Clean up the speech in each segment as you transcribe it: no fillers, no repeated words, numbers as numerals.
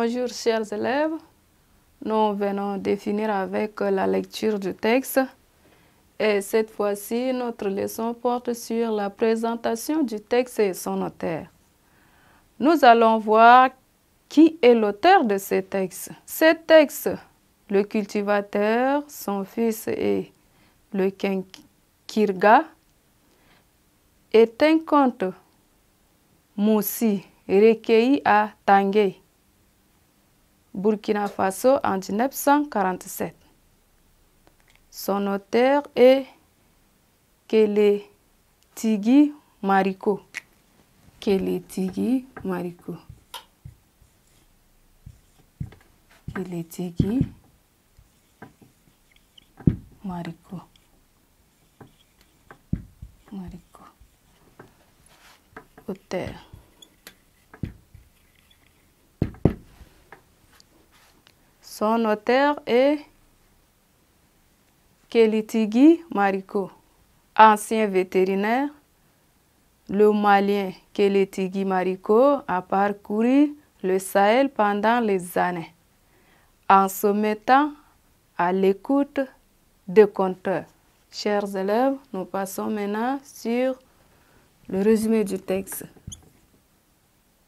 Bonjour chers élèves, nous venons définir avec la lecture du texte et cette fois-ci notre leçon porte sur la présentation du texte et son auteur. Nous allons voir qui est l'auteur de ce texte. Ce texte, le cultivateur, son fils et le Kenkirga, est un conte moussi recueilli à Tanguy, Burkina Faso en 1947. Son auteur est Kélétigui Mariko. Kélétigui Mariko. Kélétigui Mariko. Mariko. Auteur. Son auteur est Kélétigui Mariko, ancien vétérinaire. Le Malien Kélétigui Mariko a parcouru le Sahel pendant les années, en se mettant à l'écoute des conteurs. Chers élèves, nous passons maintenant sur le résumé du texte.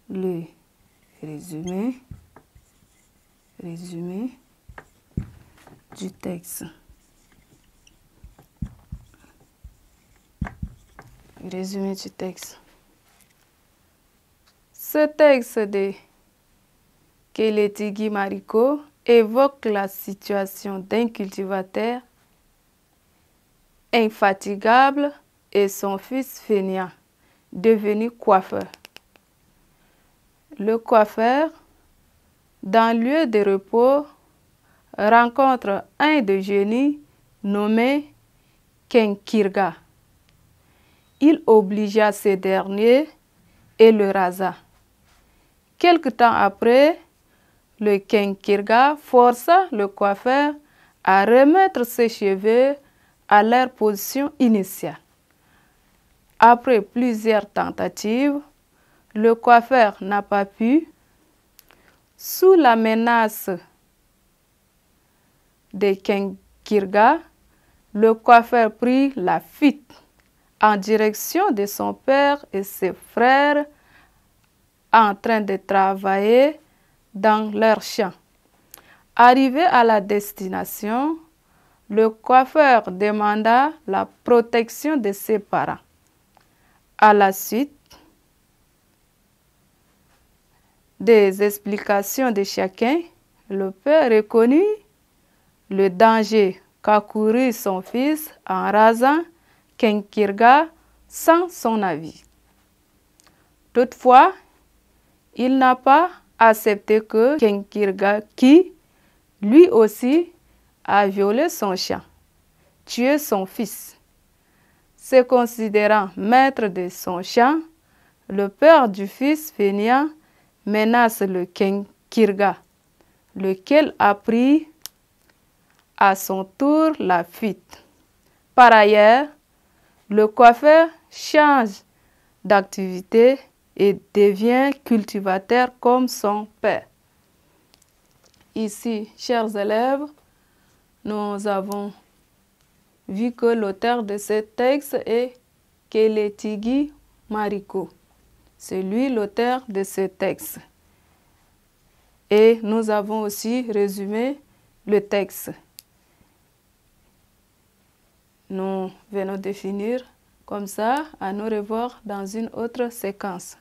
Le résumé du texte. Résumé du texte. Ce texte de Kélétigui Mariko évoque la situation d'un cultivateur infatigable et son fils fainéant, devenu coiffeur. Le coiffeur, dans le lieu de repos, rencontre un de génie nommé Kenkirga. Il obligea ce dernier et le rasa. Quelque temps après, le Kenkirga força le coiffeur à remettre ses cheveux à leur position initiale. Après plusieurs tentatives, le coiffeur n'a pas pu. Sous la menace de Kenkirga, le coiffeur prit la fuite en direction de son père et ses frères en train de travailler dans leur champ. Arrivé à la destination, le coiffeur demanda la protection de ses parents. À la suite des explications de chacun, le père reconnut le danger qu'a couru son fils en rasant Kenkirga sans son avis. Toutefois, il n'a pas accepté que Kenkirga, qui lui aussi a violé son champ, tué son fils. Se considérant maître de son champ, le père du fils fainéant menace le Kenkirga, lequel a pris à son tour la fuite. Par ailleurs, le coiffeur change d'activité et devient cultivateur comme son père. Ici, chers élèves, nous avons vu que l'auteur de ce texte est Kélétigui Mariko. C'est lui l'auteur de ce texte. Et nous avons aussi résumé le texte. Nous venons de finir comme ça. À nous revoir dans une autre séquence.